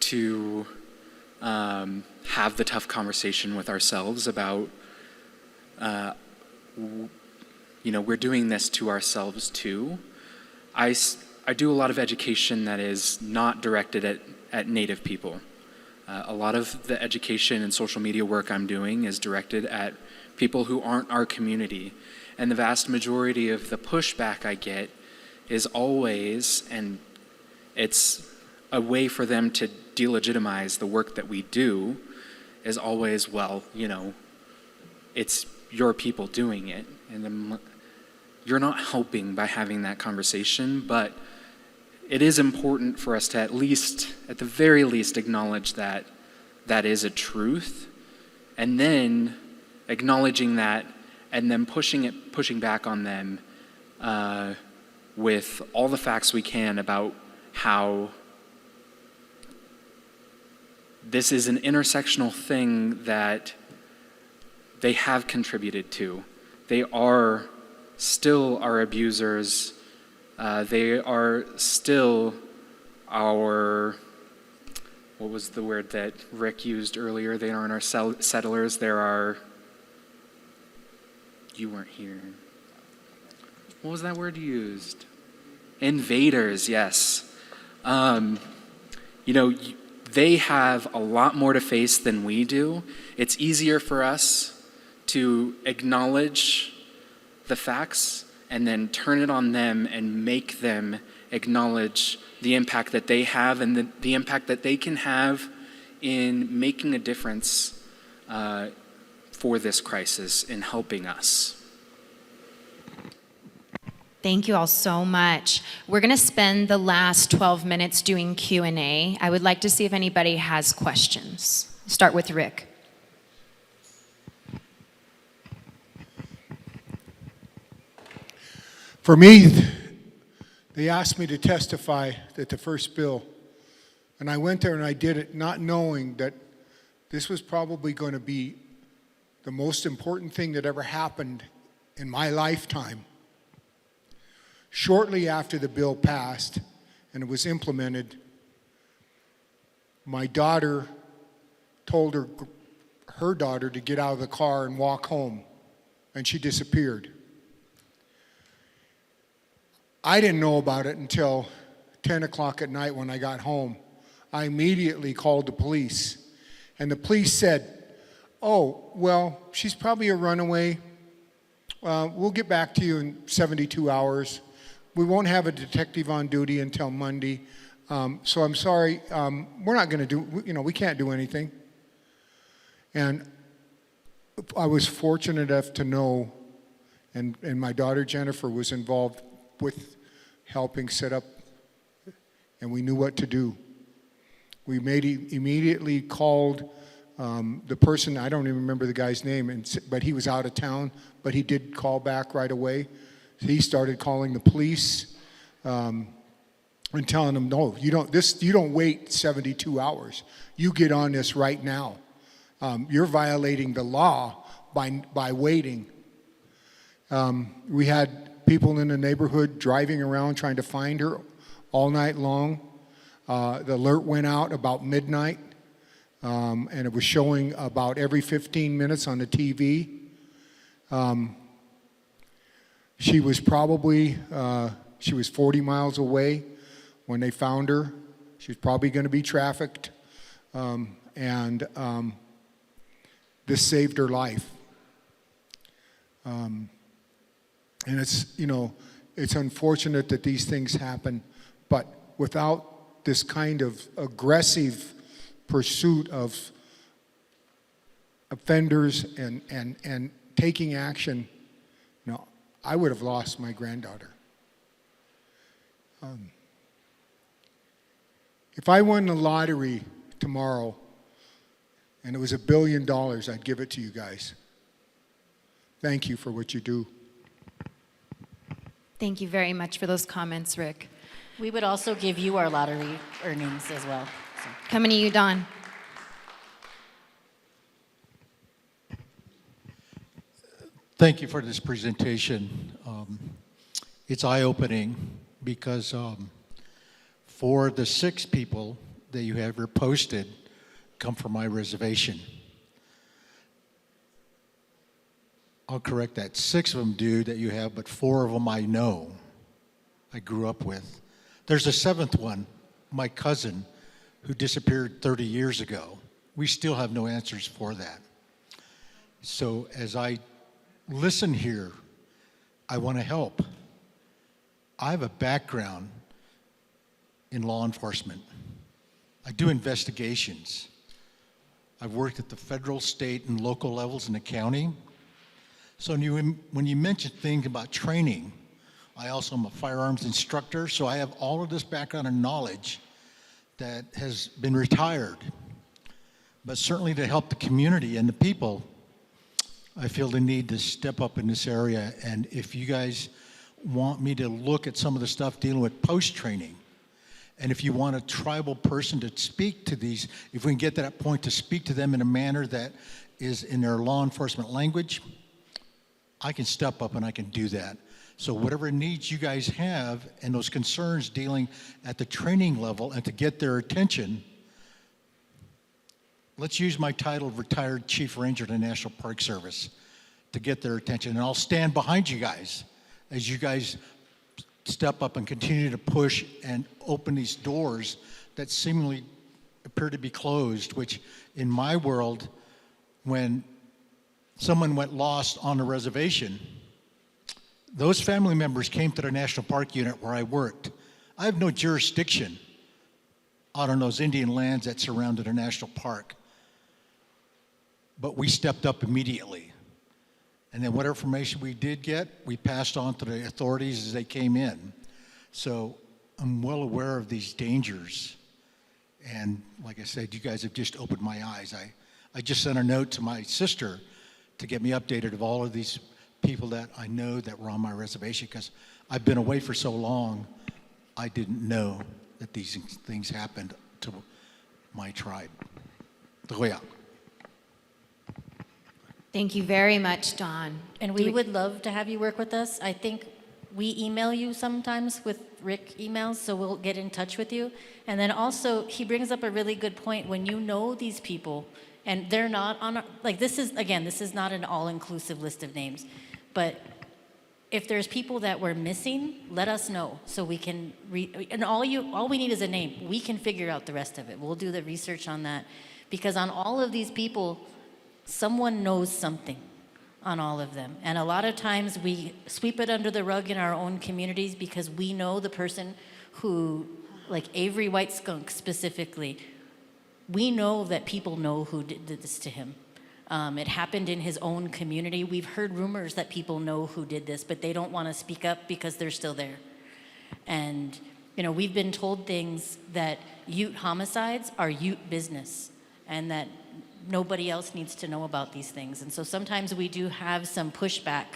to have the tough conversation with ourselves about we're doing this to ourselves too. I do a lot of education that is not directed at Native people. A lot of the education and social media work I'm doing is directed at people who aren't our community. And the vast majority of the pushback I get is always, and it's a way for them to delegitimize the work that we do, is always, well, it's your people doing it. And you're not helping by having that conversation, but it is important for us to at the very least, acknowledge that that is a truth, and then acknowledging that, and then pushing back on them with all the facts we can about how this is an intersectional thing that they have contributed to. They are still our abusers. They are still our, what was the word that Rick used earlier? They aren't our settlers. They're our, you weren't here. What was that word you used? Invaders, yes. They have a lot more to face than we do. It's easier for us to acknowledge the facts and then turn it on them and make them acknowledge the impact that they have and the impact that they can have in making a difference for this crisis, in helping us. Thank you all so much. We're going to spend the last 12 minutes doing Q&A. I would like to see if anybody has questions. Start with Rick. For me, they asked me to testify at the first bill, and I went there and I did it not knowing that this was probably going to be the most important thing that ever happened in my lifetime. Shortly after the bill passed and it was implemented, my daughter told her daughter to get out of the car and walk home, and she disappeared. I didn't know about it until 10 o'clock at night when I got home. I immediately called the police, and the police said, "Oh, well, she's probably a runaway. We'll get back to you in 72 hours. We won't have a detective on duty until Monday. So I'm sorry, we're not going to do, we can't do anything." And I was fortunate enough to know, and my daughter Jennifer was involved with helping set up, and we knew what to do. We immediately called the person, I don't even remember the guy's name, but he was out of town, but he did call back right away. He started calling the police and telling them, "No, you don't wait 72 hours. You get on this right now. You're violating the law by waiting." We had people in the neighborhood driving around trying to find her all night long. The alert went out about midnight, and it was showing about every 15 minutes on the TV. She was 40 miles away when they found her. She was probably going to be trafficked, and this saved her life. And it's unfortunate that these things happen, but without this kind of aggressive pursuit of offenders and taking action, I would have lost my granddaughter. If I won the lottery tomorrow and it was $1 billion, I'd give it to you guys. Thank you for what you do. Thank you very much for those comments, Rick. We would also give you our lottery earnings as well. So. Coming to you, Don. Thank you for this presentation. It's eye-opening because for the 6 people that you have reposted come from my reservation. I'll correct that. 6 of them do that you have, but 4 of them I know. I grew up with. There's a 7th one, my cousin, who disappeared 30 years ago. We still have no answers for that. So as I listen here, I want to help. I have a background in law enforcement. I do investigations. I've worked at the federal, state, and local levels in the county. So when you mention things about training, I also am a firearms instructor, so I have all of this background and knowledge that has been retired. But certainly to help the community and the people, I feel the need to step up in this area. And if you guys want me to look at some of the stuff dealing with post-training, and if you want a tribal person to speak to these, if we can get to that point to speak to them in a manner that is in their law enforcement language, I can step up and I can do that. So whatever needs you guys have and those concerns dealing at the training level and to get their attention, let's use my title of retired Chief Ranger of the National Park Service to get their attention. And I'll stand behind you guys as you guys step up and continue to push and open these doors that seemingly appear to be closed, which in my world, when someone went lost on the reservation, those family members came to the National Park Unit where I worked. I have no jurisdiction out on those Indian lands that surrounded a national park. But we stepped up immediately. And then what information we did get, we passed on to the authorities as they came in. So I'm well aware of these dangers. And like I said, you guys have just opened my eyes. I just sent a note to my sister to get me updated of all of these people that I know that were on my reservation, because I've been away for so long, I didn't know that these things happened to my tribe. Thank you very much, Dawn. And we would love to have you work with us. I think we email you sometimes with Rick emails, so we'll get in touch with you. And then also, he brings up a really good point. When you know these people, and they're not on, like this is not an all-inclusive list of names, but if there's people that we're missing, let us know so we can, and all we need is a name. We can figure out the rest of it. We'll do the research on that. Because on all of these people, someone knows something on all of them. And a lot of times we sweep it under the rug in our own communities because we know the person who, like Avery White Skunk specifically, we know that people know who did this to him. It happened in his own community. We've heard rumors that people know who did this, but they don't want to speak up because they're still there. And, you know, we've been told things that Ute homicides are Ute business and that nobody else needs to know about these things. And so sometimes we do have some pushback,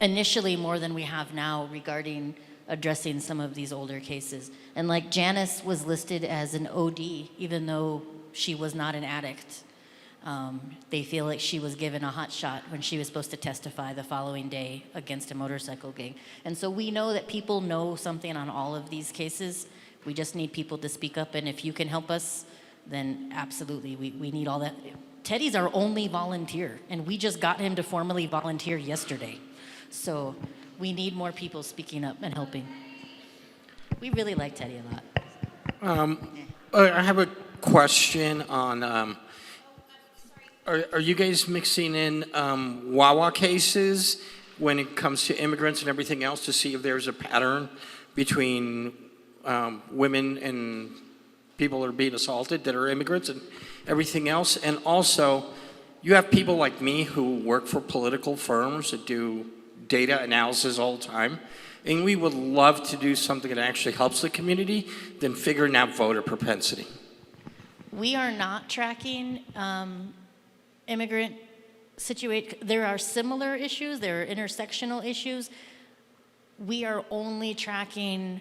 initially more than we have now, regarding addressing some of these older cases. And like Janice was listed as an OD, even though she was not an addict. They feel like she was given a hot shot when she was supposed to testify the following day against a motorcycle gang. And so we know that people know something on all of these cases. We just need people to speak up, and if you can help us, then absolutely, we need all that. Teddy's our only volunteer, and we just got him to formally volunteer yesterday. So we need more people speaking up and helping. We really like Teddy a lot. I have a question on, are you guys mixing in Wawa cases when it comes to immigrants and everything else to see if there's a pattern between women and people that are being assaulted that are immigrants and everything else? And also, you have people like me who work for political firms that do data analysis all the time, and we would love to do something that actually helps the community than figuring out voter propensity. We are not tracking immigrant situation. There are similar issues, there are intersectional issues. We are only tracking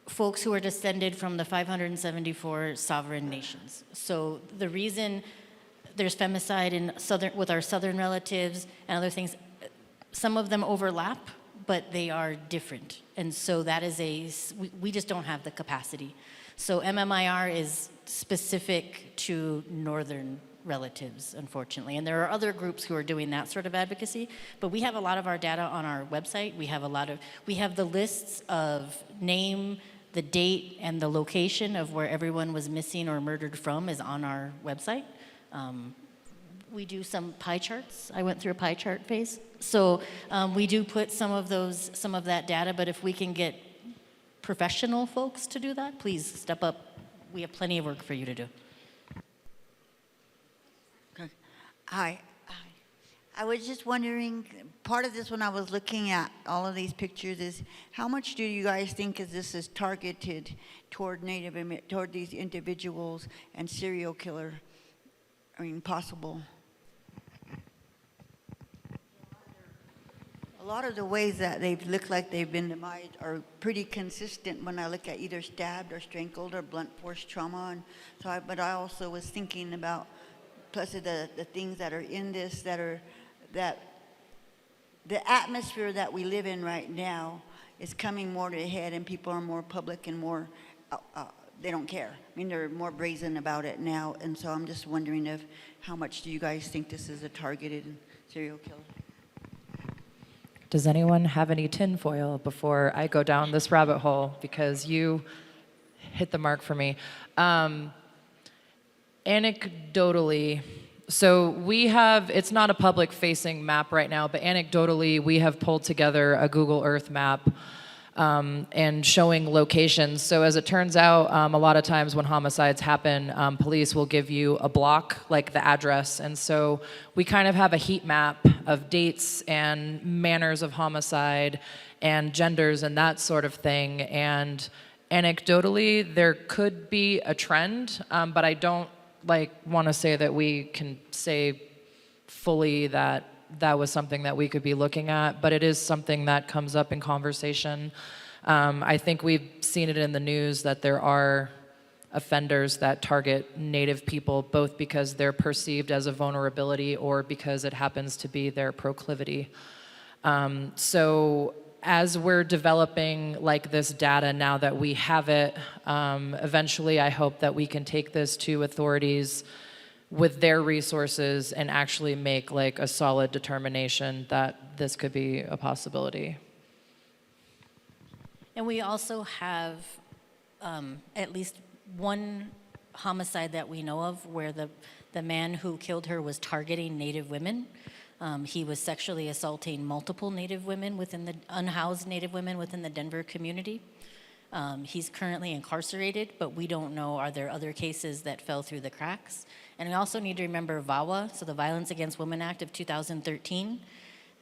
folks who are descended from the 574 sovereign nations. So the reason there's femicide in with our southern relatives and other things, some of them overlap, but they are different. And so that is we just don't have the capacity. So MMIR is specific to northern relatives, unfortunately. And there are other groups who are doing that sort of advocacy, but we have a lot of our data on our website. We have the lists of name, the date, and the location of where everyone was missing or murdered from is on our website. We do some pie charts. I went through a pie chart phase. So we do put some of that data, but if we can get professional folks to do that, please step up. We have plenty of work for you to do. Hi. I was just wondering, part of this when I was looking at all of these pictures is how much do you guys think this is targeted toward toward these individuals and serial killer? I mean, possible. A lot of the ways that they've looked like they've been demised are pretty consistent when I look at either stabbed or strangled or blunt force trauma. And so, but I also was thinking about plus the things that are in this that the atmosphere that we live in right now is coming more to a head, and people are more public and more they don't care. I mean, they're more brazen about it now, and so I'm just wondering how much do you guys think this is a targeted serial killer? Does anyone have any tinfoil before I go down this rabbit hole? Because you hit the mark for me. Anecdotally, so we have, it's not a public-facing map right now, but anecdotally, we have pulled together a Google Earth map and showing locations. So as it turns out, a lot of times when homicides happen, police will give you a block, like the address. And so we kind of have a heat map of dates and manners of homicide and genders and that sort of thing. And anecdotally, there could be a trend, but I don't want to say that we can say fully that that was something that we could be looking at, but it is something that comes up in conversation. I think we've seen it in the news that there are offenders that target Native people, both because they're perceived as a vulnerability or because it happens to be their proclivity. So as we're developing this data now that we have it, eventually I hope that we can take this to authorities with their resources and actually make a solid determination that this could be a possibility. And we also have at least one homicide that we know of where the man who killed her was targeting Native women. He was sexually assaulting multiple Native women unhoused Native women within the Denver community. He's currently incarcerated, but we don't know, are there other cases that fell through the cracks? And we also need to remember VAWA, so the Violence Against Women Act of 2013.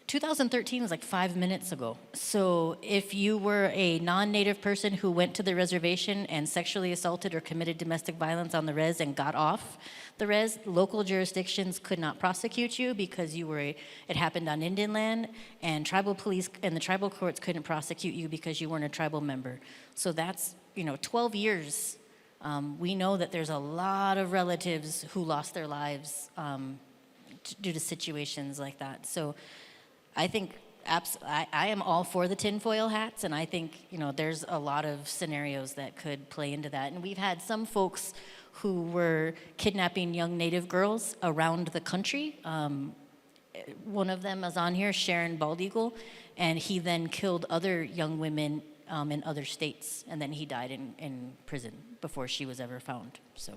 2013 was 5 minutes ago. So if you were a non-Native person who went to the reservation and sexually assaulted or committed domestic violence on the res and got off the res, local jurisdictions could not prosecute you because it happened on Indian land, and tribal police and the tribal courts couldn't prosecute you because you weren't a tribal member. So that's 12 years. We know that there's a lot of relatives who lost their lives due to situations like that. So I think I am all for the tinfoil hats, and I think there's a lot of scenarios that could play into that. And we've had some folks who were kidnapping young Native girls around the country. One of them is on here, Sharon Baldeagle, and he then killed other young women in other states, and then he died in prison before she was ever found. So.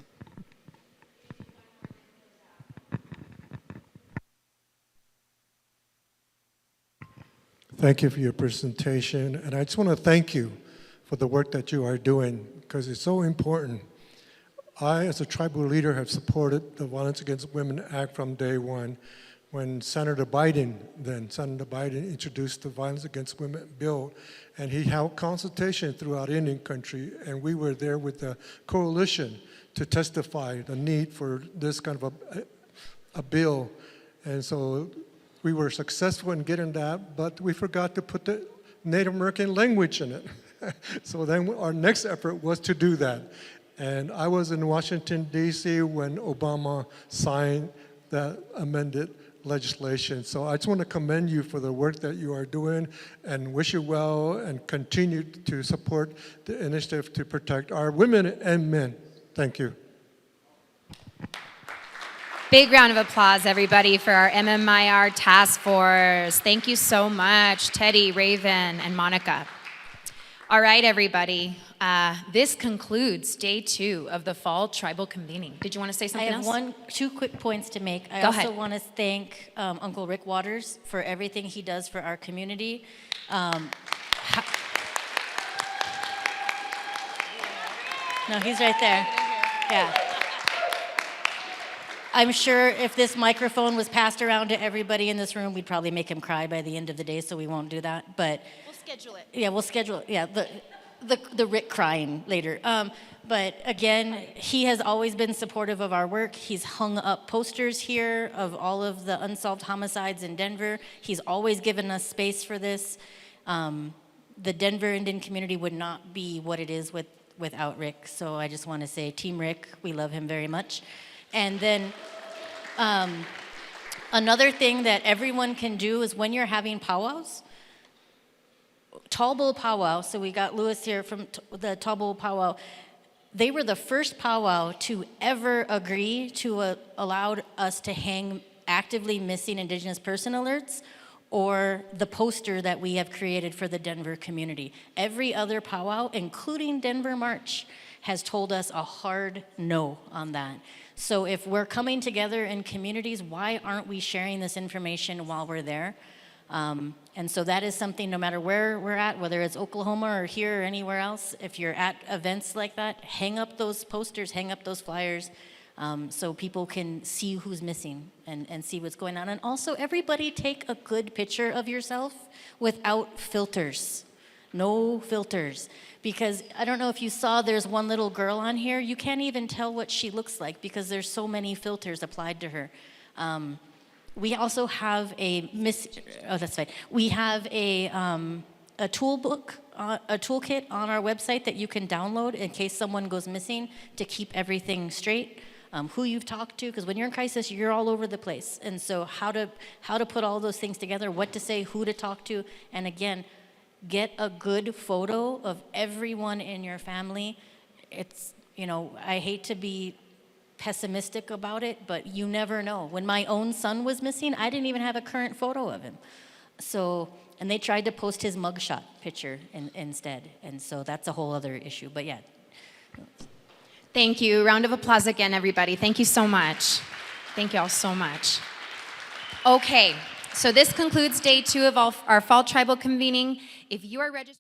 Thank you for your presentation, and I just want to thank you for the work that you are doing because it's so important. I, as a tribal leader, have supported the Violence Against Women Act from day one. When Senator Biden introduced the Violence Against Women bill, and he held consultation throughout Indian country, and we were there with the coalition to testify the need for this kind of a bill. And so we were successful in getting that, but we forgot to put the Native American language in it. So then our next effort was to do that. And I was in Washington, D.C. when Obama signed that amended legislation. So I just want to commend you for the work that you are doing and wish you well and continue to support the initiative to protect our women and men. Thank you. Big round of applause, everybody, for our MMIR task force. Thank you so much, Teddy, Raven, and Monycka. All right, everybody. This concludes day 2 of the fall tribal convening. Did you want to say I something have else? two quick points to make. I Go also ahead. want to thank Uncle Rick Waters for everything he does for our community. No, he's right there. Yeah. I'm sure if this microphone was passed around to everybody in this room, we'd probably make him cry by the end of the day, so we won't do that. But We'll schedule it. yeah, we'll schedule it. Yeah, the Rick crying later. But again, he has always been supportive of our work. He's hung up posters here of all of the unsolved homicides in Denver. He's always given us space for this. The Denver Indian community would not be what it is without Rick. So I just want to say, Team Rick, we love him very much. And then another thing that everyone can do is when you're having powwows, Tall Bull Powwow, so we got Louis here from the Tall Bull Powwow, they were the first powwow to ever agree to allow us to hang actively missing Indigenous person alerts or the poster that we have created for the Denver community. Every other powwow, including Denver March, has told us a hard no on that. So if we're coming together in communities, why aren't we sharing this information while we're there? And so that is something, no matter where we're at, whether it's Oklahoma or here or anywhere else, if you're at events like that, hang up those posters, hang up those flyers, so people can see who's missing and see what's going on. And also, everybody take a good picture of yourself without filters. No filters. Because I don't know if you saw, there's one little girl on here. You can't even tell what she looks like because there's so many filters applied to her. We also have We have a toolkit on our website that you can download in case someone goes missing to keep everything straight. Who you've talked to, because when you're in crisis, you're all over the place. And so how to put all those things together, what to say, who to talk to, and again, get a good photo of everyone in your family. It's, I hate to be pessimistic about it, but you never know. When my own son was missing, I didn't even have a current photo of him. So, and they tried to post his mugshot picture instead. And so that's a whole other issue, but yeah. Thank you. Round of applause again, everybody. Thank you so much. Thank you all so much. Okay, so this concludes day 2 of our fall tribal convening. If you are registered